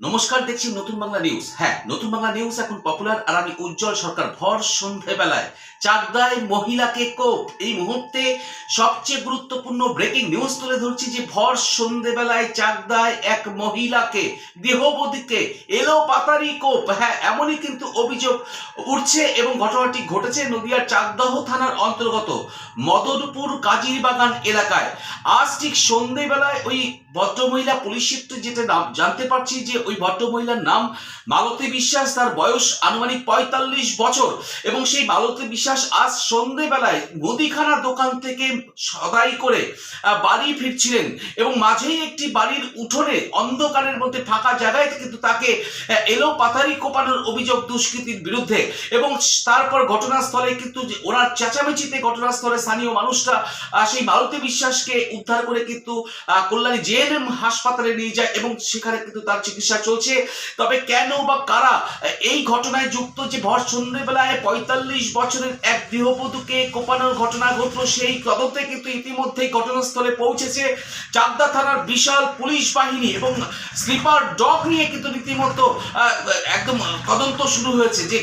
নমস্কার, দেখছি নতুন বাংলা নিউজ। হ্যাঁ, নতুন বাংলা নিউজ এখন পপুলার। আর আমি উজ্জ্বল সরকার। ভর সন্ধেবেলায় চাকদায় মহিলাকে কোপ। এই মুহূর্তে সবচেয়ে গুরুত্বপূর্ণ ব্রেকিং নিউজ তুলে ধরছি যে ভর সন্ধেবেলায় চাকদায় এক মহিলাকে, গৃহবধূকে এলো পাতারি কোপ। হ্যাঁ, এমনই কিন্তু অভিযোগ উঠছে এবং ঘটনাটি ঘটেছে নদিয়ার চাকদাহ থানার অন্তর্গত মদনপুর কাজিরবাগান এলাকায়। আজ ঠিক সন্ধেবেলায় ওই ভদ্রমহিলা, পুলিশ সূত্রে যেটা জানতে পারছি যে ওই ভদ্রমহিলার নাম মালতী বিশ্বাস। তার বয়স আনুমানিক ৪৫ বছর এবং সেই মালতী বিশ্বাস আজ সন্ধেবেলায় মুদিখানা দোকান থেকে সদাই করে বাড়ি ফিরছিলেন এবং মাঝেই একটি বাড়ির উঠোনে অন্ধকারের মধ্যে ফাঁকা জায়গায় কিন্তু তাকে এলো পাতারি কোপানোর অভিযোগ দুষ্কৃতীর বিরুদ্ধে। এবং তারপর ঘটনাস্থলে কিন্তু ওনার চেঁচামেচিতে ঘটনাস্থলে স্থানীয় মানুষরা সেই মালতী বিশ্বাসকে উদ্ধার করে কিন্তু কল্যাণী জেএনএম হাসপাতালে নিয়ে যায় এবং সেখানে কিন্তু তার চিকিৎসা চলছে। তবে কেন বা কারা এই ঘটনায় যুক্ত, যে ভর সন্ধ্যেবেলায় ৪৫ বছরের এক গৃহবধূকে কোপানোর ঘটনা ঘটলো, সেই তদন্তে কিন্তু ইতিমধ্যেই ঘটনাস্থলে পৌঁছেছে চাকদা থানার বিশাল পুলিশ বাহিনী এবং স্লিপার ডগ নিয়ে কিন্তু রীতিমতো একদম তদন্ত শুরু হয়েছে যে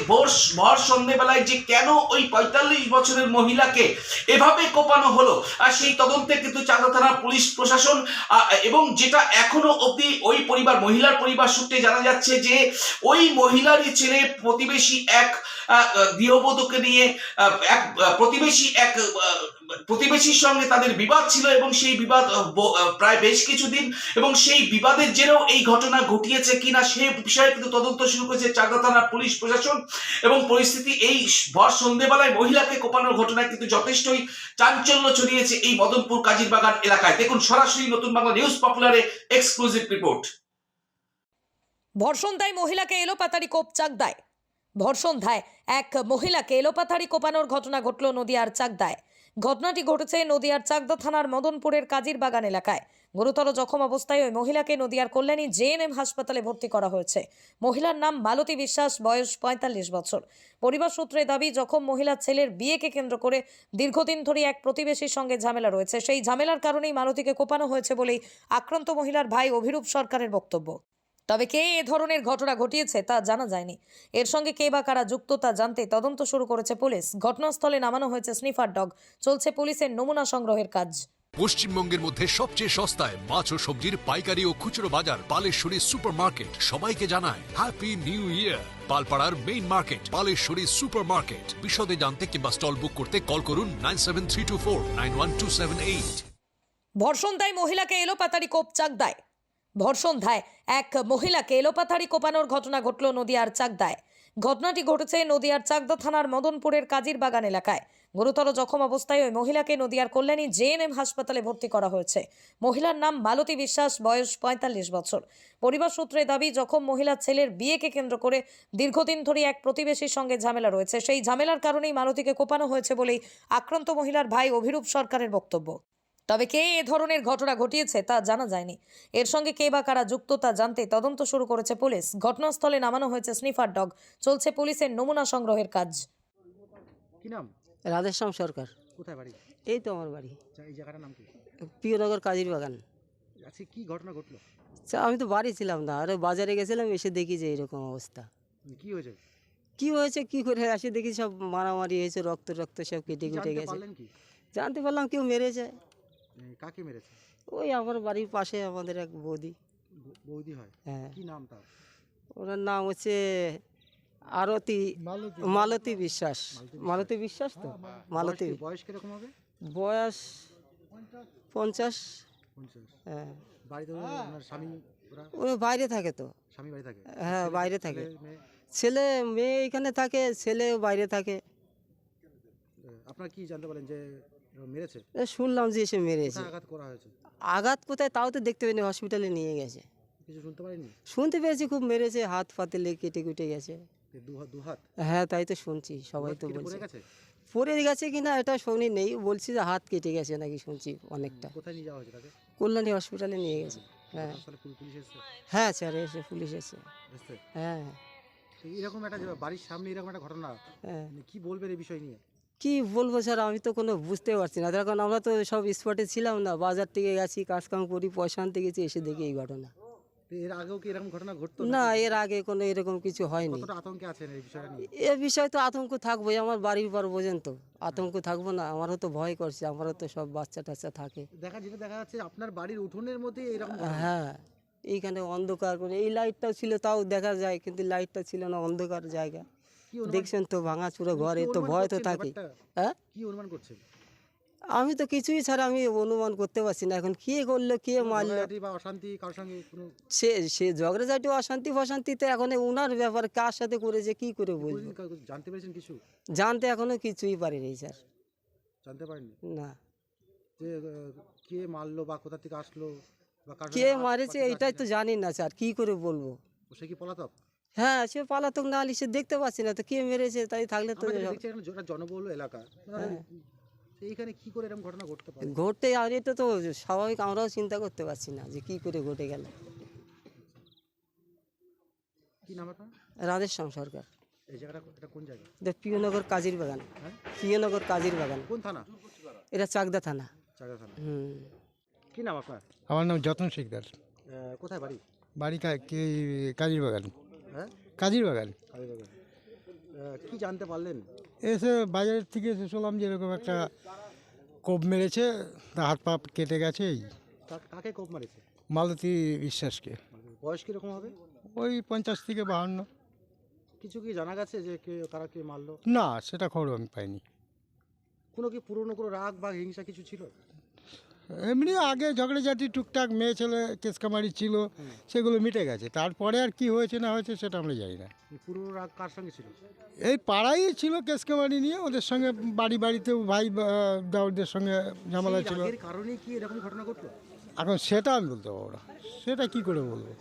ভর সন্ধ্যেবেলায় যে কেন ওই ৪৫ বছরের মহিলাকে এভাবে কোপানো হলো। আর সেই তদন্তে কিন্তু চাকদা থানার পুলিশ প্রশাসন এবং যেটা এখনো অবধি ওই মহিলার পরিবার সূত্রে জানা যাচ্ছে যে ওই মহিলারই ছেলে প্রতিবেশী এক গৃহবধূকে নিয়ে এক প্রতিবেশীর সঙ্গে তাদের বিবাদ ছিল এবং সেই বিবাদ প্রায় বেশ কিছুদিন, এবং সেই বিবাদের জেরেও এই ঘটনা ঘটিয়েছে কিনা সে বিষয়ে কিন্তু তদন্ত শুরু করেছে চাকদা থানার পুলিশ প্রশাসন। এবং পরিস্থিতি এই ভর সন্ধ্যেবেলায় মহিলাকে কোপানোর ঘটনায় কিন্তু যথেষ্টই চাঞ্চল্য ছড়িয়েছে এই মদনপুর কাজিরবাগান এলাকায়। দেখুন সরাসরি নতুন বাংলা নিউজ পপুলারে এক্সক্লুসিভ রিপোর্ট। ধর্ষণদায় মহিলাকে এলোপাতাড়ি কোপ চাকদায়। ধর্ষণদায় এক মহিলাকে এলোপাতাড়ি কোপানোর ঘটনা ঘটল নদিয়ার চাকদায়। ঘটনাটি ঘটেছে নদিয়ার চাকদা থানার মদনপুরের কাজিরবাগান এলাকায়। গুরুতর জখম অবস্থায় ওই মহিলাকে নদিয়ার কল্যাণী জেএনএম হাসপাতালে ভর্তি করা হয়েছে। মহিলার নাম মালতী বিশ্বাস, বয়স ৪৫ বছর। পরিবার সূত্রে দাবি, জখম মহিলার ছেলের বিয়েকে কেন্দ্র করে দীর্ঘদিন ধরে এক প্রতিবেশীর সঙ্গে ঝামেলা রয়েছে। সেই ঝামেলার কারণেই মালতীকে কোপানো হয়েছে বলেই আক্রান্ত মহিলার ভাই অভিরূপ সরকারের বক্তব্য। তবে কে এ ধরনের ঘটনা ঘটিয়েছে তা জানা যায়নি। এর সঙ্গে কে বা কারা যুক্ত তা জানতে তদন্ত শুরু করেছে পুলিশ। ঘটনাস্থলে নামানো হয়েছে স্নিফার ডগ। চলছে পুলিশের নমুনা সংগ্রহের কাজ। পশ্চিমবঙ্গের মধ্যে সবচেয়ে সস্তায় মাছ ও সবজির পাইকারি ও খুচরো বাজার পালেশ্বরী সুপার মার্কেট সবাইকে জানায় হ্যাপি নিউ ইয়ার। পালপাড়ার main market Paleshwari super market. বিশদে জানতে কিংবা স্টল বুক করতে কল করুন 9732491278। ধর্ষণদায় মহিলাকে এলোপাতাড়ি কোপ চাকদায়। ধর্ষণদায় এক মহিলাকে এলোপাতাড়ি কোপানোর ঘটনা ঘটল নদিয়ার চাকদায়। ঘটনাটি ঘটেছে নদিয়ার চাকদা থানার মদনপুরের কাজিরবাগান এলাকায়। গুরুতর জখম অবস্থায় ওই মহিলাকে নদিয়ার কল্যাণী জেএনএম হাসপাতালে ভর্তি করা হয়েছে। মহিলার নাম মালতী বিশ্বাস, বয়স ৪৫ বছর। পরিবার সূত্রে দাবি, জখম মহিলার ছেলের বিয়েকে কেন্দ্র করে দীর্ঘদিন ধরে এক প্রতিবেশীর সঙ্গে ঝামেলা রয়েছে। সেই ঝামেলার কারণেই মালতীকে কোপানো হয়েছে বলেই আক্রান্ত মহিলার ভাই অভিরূপ সরকারের বক্তব্য। তবে কে এ ধরনের ঘটনা ঘটিয়েছে তা জানা যায়নি। এর সঙ্গে কে বা কারা যুক্ত তা জানতে তদন্ত শুরু করেছে পুলিশ। ঘটনাস্থলে নামানো হয়েছে স্নিফার ডগ। চলছে পুলিশের নমুনা সংগ্রহের কাজ। কি নাম? রাধেশ্যাম সরকার। কোথায় বাড়ি? এই তো আমার বাড়ি, এই জায়গাটার নাম কি? প্রিয়নগর কাজির বাগান। আচ্ছা, কি ঘটনা ঘটলো? আমি তো বাড়ি ছিলাম না, আরে বাজারে গেছিলাম, এসে দেখি যে এরকম অবস্থা। কি হয়েছে? কি হয়েছে কি করে আসে দেখি সব মারামারি হয়েছে, রক্ত রক্ত সব কেটে কুটে জানতে গেছে। পারলেন কি? জানতে পারলাম কেউ মেরেছে। কাকে মেরেছে? ওই আমার বাড়ির পাশে আমাদের এক বৌদি। বৌদি হয়? হ্যাঁ। কি নাম তার? ওনার নাম হচ্ছে আরতি মালতী বিশ্বাস। মালতী বিশ্বাস তো মালতী। বয়স কিরকম হবে? বয়স ৫০। 50। হ্যাঁ। বাড়িতে ওনার স্বামী? ও বাইরে থাকে তো। স্বামী বাড়ি থাকে? হ্যাঁ, বাইরে থাকে। ছেলে, মেয়ে? ছেলে মেয়ে এখানে থাকে, ছেলেও বাইরে থাকে। আপনারা কি জানতে পারলেন যে মেরেছে? শুনলাম যে এসে মেরেছে। কোথায় আঘাত করা হয়েছে? আঘাত কোথায় তাও তো দেখতে পাইনি, হসপিটালে নিয়ে গেছে। কিছু শুনতে পারেননি? শুনতে পেরেছি খুব মেরেছে, হাত ফাতে লেগে কেটে কুটে গেছে। দু হাত? হ্যাঁ, তাই তো শুনছি, সবাই তো কেটে বলছে। পড়ে গেছে? পড়ে গেছে কিনা এটা শুনি নেই, বলছি যে হাত কেটে গেছে নাকি শুনছি অনেকটা। কোথায় নিয়ে যাওয়া হয়েছে তাকে? কল্যাণী হসপিটালে নিয়ে গেছে। হ্যাঁ হাসপাতালে পুলিশ এসেছে? হ্যাঁ স্যার, এসে পুলিশ এসে। এসেছে? হ্যাঁ তো এরকম একটা বাড়ির সামনে এরকম একটা ঘটনা, হ্যাঁ। কি বলবেন এই বিষয় নিয়ে? কি বলবো স্যার, আমি তো কোনো বুঝতে পারছি না। কারণ আমরা তো সব স্পটে ছিলাম না, বাজার থেকে গেছি, কাজকাম করি, পয়সা আনতে গেছি, এসে দেখি এই ঘটনা। তো এর আগেও কি এরকম ঘটনা ঘটতো না, এর আগে কোনো এরকম কিছু হয়নি। কতটা আতঙ্কে আছেন এই বিষয়টা নিয়ে? এ বিষয়ে তো আতঙ্ক থাকবোই, আমার বাড়ির পর পর্যন্ত আতঙ্ক থাকবো না? আমারও তো ভয় করছে, আমারও তো সব বাচ্চা টাচ্চা থাকে। যেটা দেখা যাচ্ছে আপনার বাড়ির উঠোনের মধ্যে এরকম ঘটনা। হ্যাঁ, এইখানে অন্ধকার করে, এই লাইটটাও ছিল তাও দেখা যায়, কিন্তু লাইটটা ছিল না, অন্ধকার জায়গা। কি অনুমান- দেখছেন তো ভাঙাচুরো ঘরে, কি তো অনুমান ভয় তো করছেন থাকে। ব্যাপারটা? হ্যাঁ, কি অনুমান করছেন? আমি তো কিছুই ছাড়া আমি অনুমান করতে পারছি না এখন কে করলো কে মারলো। ঝগড়াঝাটি বা অশান্তি কারোর সঙ্গে কোনো সে ঝগড়াঝাটি অশান্তি ফশান্তিতে এখন উনার ব্যাপার, কার সাথে করেছে কি করে বলবো। কোনোদিন জানতে পেরেছেন কিছু? জানতে এখনো কিছুই পারিনি স্যার। জানতে পারেননি না, যে কে মারলো বা কোথা থেকে আসলো বা কার কে মারেছে এটাই তো জানি না স্যার, কি করে বলবো। সে কি পলাতক? হ্যাঁ, সে পালাতক না হলে সে দেখতে পাচ্ছি না তো কে মেরেছে, তাই থাকলে তো আমরা যেটা দেখছি এখানে একটা জনবহুল এলাকা, এইখানে কি করে এরকম ঘটনা ঘটতে পারে? ঘটে, আর এটা তো স্বাভাবিক, আমরাও চিন্তা করতে পারছি না যে কি করে ঘটে গেল। কি নাম আপনার? রাধেশ্যাম সরকার। এই জায়গাটা এটা কোন জায়গা? প্রিয়নগর কাজীর বাগান। হ্যাঁ? প্রিয়নগর কাজীর বাগান, কোন থানা? এটা চাকদা থানা। চাকদা থানা। হুম। কি নাম আপনার? আমার নাম যতন শিকদার। কোথায় বাড়ি? বাড়ি কাজীর বাগান। হ্যাঁ, কাজীর বাগান। কালীবাগান। কি জানতে পারলেন? এসে বাজারের থেকে এসে শুনলাম যে এরকম একটা কোপ মেরেছে, তা হাত পা কেটে গেছে। এই কাকে কোপ মারেছে? মালতী বিশ্বাসকে। বয়স কিরকম হবে? ওই 50 থেকে 52। কিছু কি জানা গেছে যে কারা কে মারলো? না, সেটা খবর আমি পাইনি। কোনো কি পুরনো কোনো রাগ বা হিংসা কিছু ছিল? এমনি আগে ঝগড়াঝাটি টুকটাক মেয়ে ছেলে কেসকামারি ছিল, সেগুলো মিটে গেছে। তারপরে আর কি হয়েছে না হয়েছে সেটা আমরা জানি না। পুরনো রাগ কার সঙ্গে ছিল? এই পাড়াই ছিল কেসকামারি নিয়ে, ওদের সঙ্গে বাড়িতেও ভাই দাউদের সঙ্গে ঝামেলা সেই ছিল। রাগের কারণে কি এরকম ঘটনা ঘটলো? এখন সেটা আমি বলতে পারবো না, সেটা কি করে বলবো।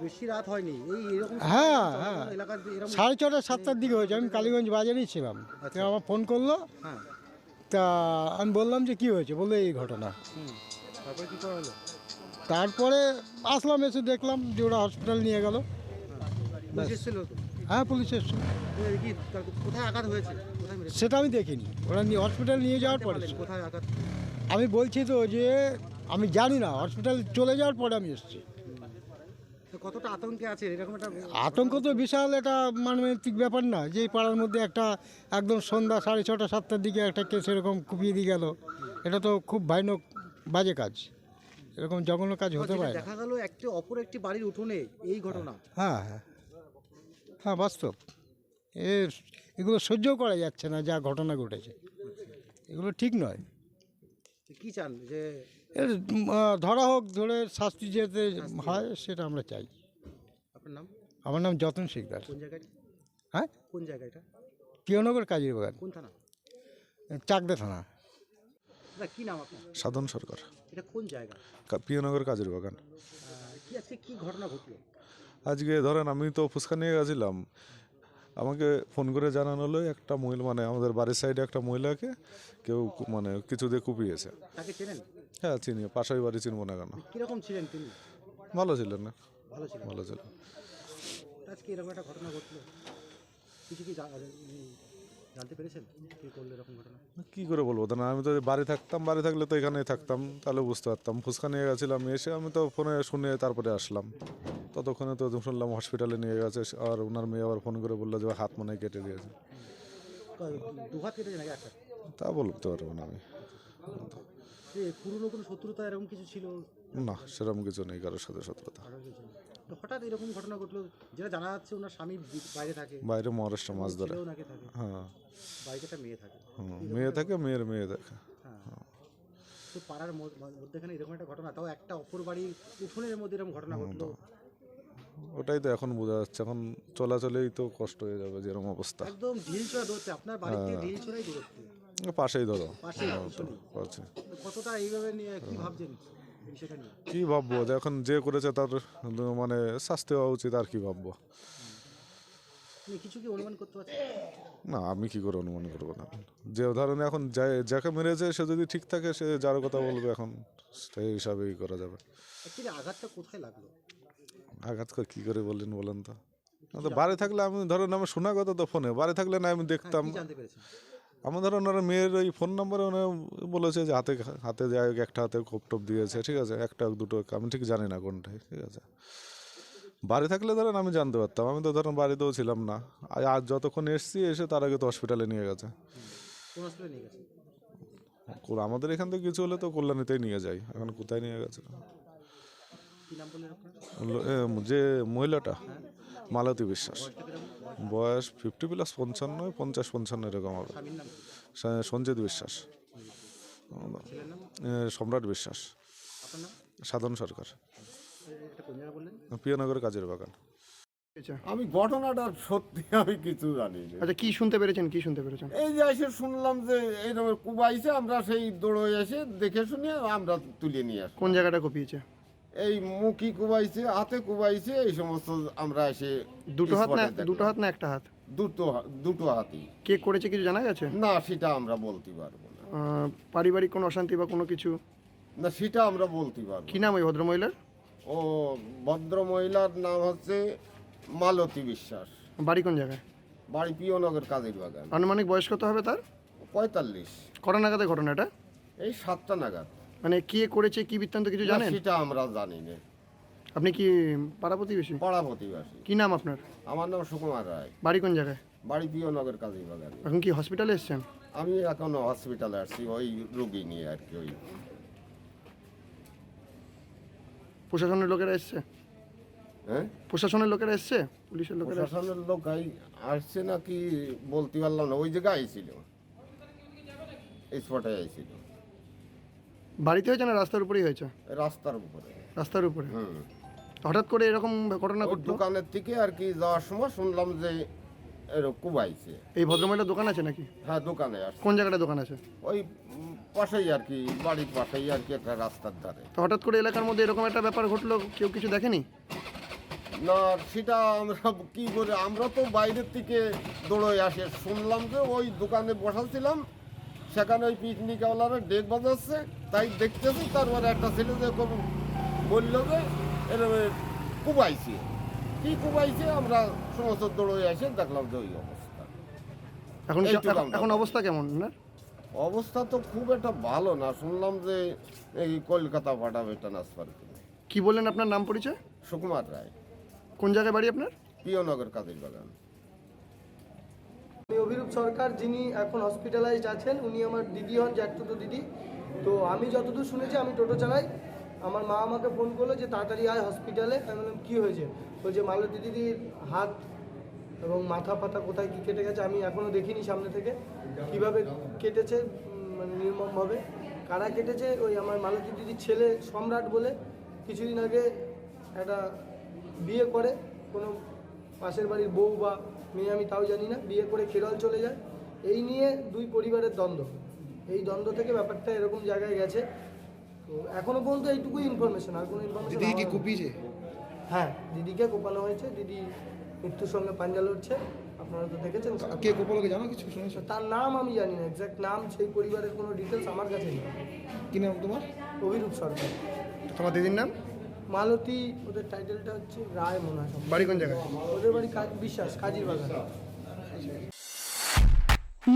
বেশি রাত হয়নি, এই এরকম হ্যাঁ, জনবহুল হ্যাঁ। এলাকার এরকম। 6:30 7টার দিকে হয়েছে। আমি কালীগঞ্জ বাজারেই ছিলাম। তো আমার ফোন করলো, হ্যাঁ, তা আমি বললাম যে কি হয়েছে, বললো এই ঘটনা। তারপরে কি করা হলো? তারপরে আসলাম, এসে দেখলাম যে ওরা হসপিটাল নিয়ে গেল। পুলিশ এসেছিল তো? হ্যাঁ, পুলিশ এসছে। কি কোথায় আঘাত হয়েছে? কোথায় মেরেছে? সেটা আমি দেখিনি, ওরা হসপিটাল নিয়ে যাওয়ার পরে। কোথায় আঘাত? আমি বলছি তো যে আমি জানি না, হসপিটাল চলে যাওয়ার পরে আমি এসেছি। তো কতটা আতঙ্কে আছে এরকম একটা? আতঙ্ক তো বিশাল, এটা মানবিক ব্যাপার না যে এই পাড়ার মধ্যে একটা একদম সন্ধ্যা 6:30 7টার দিকে একটা কেস এরকম কুপিয়ে দিয়ে গেল। এটা তো খুব ভয়ানক বাজে কাজ, এরকম জঘন্য কাজ হতে যেটা পারে না। দেখা গেল অপর একটি বাড়ির উঠোনে এই ঘটনা। হ্যাঁ, হ্যাঁ, হ্যাঁ, বাস্তব। এগুলো সহ্য করা যাচ্ছে না, যা ঘটনা ঘটেছে এগুলো ঠিক নয়। তো কি চান যে এর ধরা হোক, ধরে শাস্তি যেতে হয় সেটা আমরা চাই। আপনার নাম? আমার নাম যতন শিকদার। কোন জায়গায়? হ্যাঁ, কোন জায়গা এটা? প্রিয়নগর কাজীর বাগান, কোন থানা? চাকদা থানা। না, কি নাম আপনার? সাধন সরকার, এটা কোন জায়গা? প্রিয়নগর কাজের বাগান। কি আজকে কি ঘটনা ঘটলো? আজকে ধরেন আমি তো ফুচকা নিয়ে গেছিলাম, আমাকে ফোন করে জানানো হলো একটা মহিলা, মানে আমাদের বাড়ির সাইডে একটা মহিলাকে কেউ মানে কিছু দিয়ে কুপিয়েছে। তাকে চেনেন? হ্যাঁ, চিনি, পাশের বাড়ি, চিনবো না কেন? কিরকম ছিলেন তিনি? ভালো ছিলেন না? ভালো ছিলেন। ভালো ছিলেন। আজকে এরকম একটা ঘটনা ঘটলো, কিছু কি জানতে পেরেছেন কে করলো এরকম ঘটনা? কী করে বলবো, তা না আমি তো বাড়ি থাকতাম, বাড়ি থাকলে তো এখানেই থাকতাম, তাহলে বুঝতে পারতাম। ফুচকা নিয়ে গেছিলাম, এসে আমি তো ফোনে শুনে তারপরে আসলাম। ততক্ষণে তো শুনলাম হসপিটালে নিয়ে গেছে, আর ওনার মেয়ে আবার ফোন করে বললো যে হাত মনে হয় কেটে দিয়েছে। দুহাত কেটেছে নাকি একটা? তা বলতে পারবো না আমি। পুরনো কোনো শত্রুতা এরকম কিছু ছিল? না, সেরকম কিছু নেই কারোর সাথে শত্রুতা। আরো কিছু নেই। তো হঠাৎ এরকম ঘটনা ঘটলো, যেটা জানা যাচ্ছে ওনার স্বামী বাইরে থাকে, বাইরে মহারাষ্ট্র মাছ ধরে। ছেলেও নাকি থাকে, হ্যাঁ, বাড়িতে একটা মেয়ে থাকে। মেয়ে থাকে, মেয়ে দেখে। হ্যাঁ, তো পাড়ার মধ্যেখানে এরকম একটা ঘটনা, তাও একটা অপর বাড়ির উঠোনের মধ্যে এরকম ঘটনা ঘটলো। ওটাই তো এখন বোঝা যাচ্ছে, এখন চলাচলেই তো কষ্ট হয়ে যাবে যেরকম অবস্থা। একদম ঢিলছোড়া দূরত্বে, আপনার বাড়ি থেকে ঢিলছোড়াই দূরত্বে, পাশেই ধরো। পাশেই হ্যাঁ, তো শুনি। পারছি। তো কতটা এইভাবে নিয়ে কি ভাবছেন বিষয়টা নিয়ে? কি ভাববো, এখন যে করেছে তার মানে শাস্তি হওয়া উচিত, আর কি ভাববো। আপনি কিছু কি অনুমান করতে পারছেন? না, আমি কি করে অনুমান করবো না? যে ধরেন এখন যাকে মেরেছে সে যদি ঠিক থাকে, সে যার কথা বলবে, এখন সেই হিসাবেই করা যাবে। অ্যাকচুয়ালি আঘাতটা কোথায় লাগলো? আঘাত করে কি করে বলেন তো? না তো বাড়ি থাকলে আমি ধরেন, আমি শোনা কথা তো ফোনে, বাড়ি থাকলে না আমি দেখতাম। কি জানতে পেরেছেন? আমার ধরো ওনারা মেয়ের ওই ফোন নাম্বারে ওনারা বলেছে যে হাতে হাতে যাই হোক, একটা হাতে কোপ টোপ দিয়েছে, ঠিক আছে, একটা দুটো আমি ঠিক জানি না কোনটাই, ঠিক আছে। বাড়ি থাকলে ধরেন আমি জানতে পারতাম, আমি তো ধরেন বাড়িতেও ছিলাম না। আর যতক্ষণ এসছি এসে তার আগে তো হসপিটালে নিয়ে গেছে। কোন হসপিটালে নিয়ে গেছে? আমাদের এখান থেকে কিছু হলে তো কল্যাণীতেই নিয়ে যাই, এখন কোথায় নিয়ে গেছে? কি নাম বললেন আপনার? যে মহিলাটা মালতী বিশ্বাস, বয়স 50 + 55, 50-55 এরকম হবে। স্বামীর নাম কি? সঞ্জিত বিশ্বাস, ছেলের নাম? সম্রাট বিশ্বাস, আপনার নাম? সাধন সরকার, এটা কোন জায়গা বললেন? প্রিয়নগর কাজের বাগান। আমি ঘটনাটা সত্যি আমি কিছু জানি না। আচ্ছা কি শুনতে পেরেছেন, কি শুনতে পেরেছেন? এই যে এসে শুনলাম যে এইরকম কুবাইছে, আমরা সেই দৌড়ে এসে দেখে শুনে আমরা তুলে নিয়ে আসি। কোন জায়গাটা কপিয়েছে? এই মুখি কুবাইছে, হাতে কুবাইছে, এই সমস্ত আমরা এসে দুটো হাত না spot এ দেখলাম। দুটো হাত না একটা হাত? দুটো হাতি। কে করেছে কিছু জানা গেছে? না সেটা আমরা বলতে পারবো না। পারিবারিক কোনো অশান্তি বা কোনো কিছু? না সেটা আমরা বলতে পারবো কি না। নাম ওই ভদ্রমহিলার? ও ভদ্র মহিলার নাম হচ্ছে মালতী বিশ্বাস, বাড়ি কোন জায়গায়? বাড়ি প্রিয়নগর কাজের বাগান। আনুমানিক বয়স কত হবে তার? 45। কটা নাগাদের ঘটনাটা? এই 7টা নাগাদ। মানে কে করেছে, কি বৃত্তান্ত কিছু না, জানেন? সেটা আমরা জানি না। আপনি কি পাড়া প্রতিবেশী? পাড়া প্রতিবাসী। কি নাম আপনার? আমার নাম সুকুমার রায়, বাড়ি কোন জায়গায়? বাড়ি প্রিয়নগর কাজী বাগান। এখন কি হসপিটালে এসেছেন? আমি এখন হসপিটালে আসছি ওই রোগী নিয়ে আর কি। ওই প্রশাসনের লোকেরা এসছে? হ্যাঁ, প্রশাসনের লোকেরা এসছে? পুলিশের লোকেরা এসছে? প্রশাসনের লোক আসছে নাকি বলতে পারলাম না। ওই জায়গায় আইছিল, স্পটে আইছিল। বাড়িতে হয়েছে না রাস্তার উপরেই হয়েছে? রাস্তার উপরে। রাস্তার উপরে? হুম। হঠাৎ করে এরকম ঘটনা ওই ঘটলো? দোকানের থেকে আর কি যাওয়ার সময় শুনলাম যে এরকম কুবাইছে। এই ভদ্রমহিলার দোকান আছে নাকি? হ্যাঁ, দোকানে আসছে। কোন জায়গাটা দোকান আছে? ওই পাশেই আর কি, বাড়ির পাশেই আর কি, একটা রাস্তার ধারে। তো হঠাৎ করে এলাকার মধ্যে এরকম একটা ব্যাপার ঘটলো, কেউ কিছু দেখেনি? না সেটা আমরা কি করে, আমরা তো বাইরের থেকে দৌড়ে আসে শুনলাম যে ওই দোকানে বসাছিলাম, সেখানে ওই পিকনিকওয়ালারা ডেক বাজাচ্ছে, তাই দেখতেছি। তারপরে একটা ছেলে যে বললো যে এরকম কুবাইছে। কি কুবাইছে আমরা সমস্ত দৌড়ে আসে দেখলাম যে ওই অবস্থা। এখন এই তো আমরা- এখন অবস্থা কেমন না? অবস্থা তো খুব একটা ভালো না। শুনলাম যে এই কলকাতা পাঠাবে ট্রান্সফার করে। কি বললেন আপনার নাম পরিচয়? সুকুমার রায়, কোন জায়গায় বাড়ি আপনার? প্রিয়নগর কাজীর বাগান। আমি অভিরূপ সরকার, যিনি এখন হসপিটালাইজড আছেন, উনি আমার দিদি হন, জ্যাঠতুতো দিদি। তো আমি যতদূর শুনেছি, আমি টোটো চালাই, আমার মা আমাকে ফোন করলো যে তাড়াতাড়ি আয় হসপিটালে। আমি বললাম কী হয়েছে? বলছে মালতী দিদির হাত এবং মাথা ফাথা কোথায় কী কেটে গেছে। আমি এখনও দেখিনি সামনে থেকে কিভাবে কেটেছে, মানে নির্মমভাবে। কারা কেটেছে? ওই আমার মালতী দিদির ছেলে সম্রাট বলে কিছুদিন আগে একটা বিয়ে করে, কোনো পাশের বাড়ির বউ বা মেয়ে আমি তাও জানি না, বিয়ে করে কেরল চলে যায়। এই নিয়ে দুই পরিবারের দ্বন্দ্ব। এই দ্বন্দ্ব থেকে ব্যাপারটা এরকম জায়গায় গেছে। তো এখনো পর্যন্ত এইটুকুই ইনফরমেশন, আর কোনো ইনফরমেশন। দিদি কি কুপিয়েছে? হ্যাঁ, দিদিকে কোপানো হয়েছে। দিদি মৃত্যুর সঙ্গে পাঞ্জা লড়ছে, আপনারা তো দেখেছেন। কে কোপালোকে জানো কিছু শুনেছো? তার নাম আমি জানি না, এক্স্যাক্ট নাম, সেই পরিবারের কোনো ডিটেলস আমার কাছে নেই। কি নাম তোমার? অভিরূপ সরকার। তোমার দিদির নাম? মালতী, ওদের টাইটেলটা হচ্ছে রায় মনে হয়। বাড়ি কোন জায়গায়? ওদের বাড়ি বিশ্বাস, কাজীর বাগান।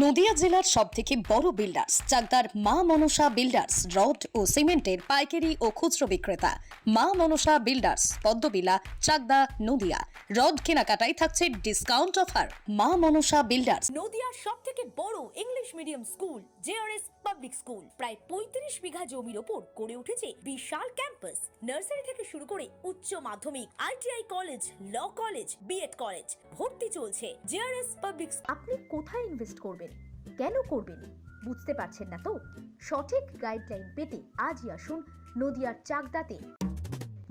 নদিয়া জেলার সবথেকে বড় বিল্ডার্স চাকদার মা মনসা বিল্ডার্স, রড ও সিমেন্টের পাইকারি ও খুচরো বিক্রেতা। মা মনসা বিল্ডার্স, পদ্মবিলা, চাকদা, নদিয়া। রড কেনাকাটায় থাকছে ডিসকাউন্ট অফার। মা মনসা বিল্ডার্স। নদিয়ার সবথেকে বড় English medium school JRS public school, প্রায় 35 বিঘা জমির ওপর গড়ে উঠেছে বিশাল ক্যাম্পাস। নার্সারি থেকে শুরু করে উচ্চ মাধ্যমিক, ITI college, law college, BEd college, ভর্তি চলছে। JRS public. আপনি কোথায় ইনভেস্ট করবেন, কেন করবেন বুঝতে পারছেন না তো? সঠিক গাইডলাইন পেতে আজই আসুন নদিয়ার চাকদাতে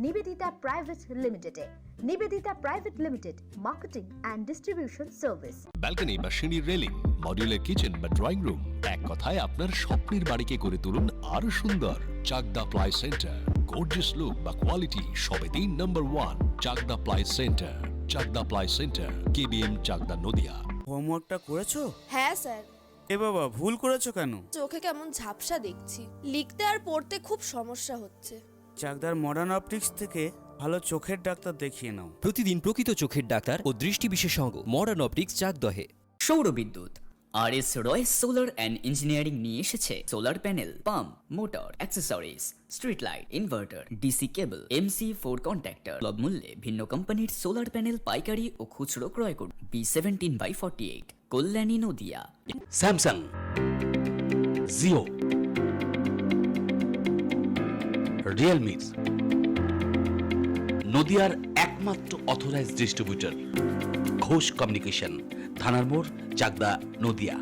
নিবেদিতা প্রাইভেট লিমিটেডে। Nivedita private limited, marketing and distribution service. Balcony বা সিঁড়ির রেলিং, মডিউলার কিচেন বা ড্রয়িং রুম, এক কথায় আপনার স্বপ্নের বাড়িকে করে তুলুন আরো সুন্দর। Chakda ply centre, gorgeous look বা কোয়ালিটি সবে 3 number 1 Chakda ply centre. Chakda ply centre, KBM, Chakda, Nadia. হোমওয়ার্কটা করেছো? হ্যাঁ স্যার। এ বাবা, ভুল করেছো কেন? চোখে কেমন ঝাপসা দেখছি, লিখতে আর পড়তে খুব সমস্যা হচ্ছে। চাকদার মডার্ন অপটিক্স থেকে ভালো চোখের ডাক্তার দেখিয়ে নাও। প্রতিদিন প্রকৃত চোখের ডাক্তার ও দৃষ্টি বিশেষজ্ঞ মডার্ন অপটিক্স চাকদহে। সৌর বিদ্যুৎ, R S Royce solar and engineering নিয়ে এসেছে solar panel, pump, motor, accessories, street light, inverter, DC cable, MC4 contactor. সুলভ মূল্যে ভিন্ন কোম্পানির সোলার প্যানেল পাইকারি ও খুচরো ক্রয় করুন। B17/48, কল্যাণী, নদিয়া। স্যামসাং, জিও, রিয়েলমির নদিয়ার একমাত্র অথরাইজড ডিস্ট্রিবিউটর ঘোষ কমিউনিকেশন, থানার মোড়, চাকদা, নদিয়া।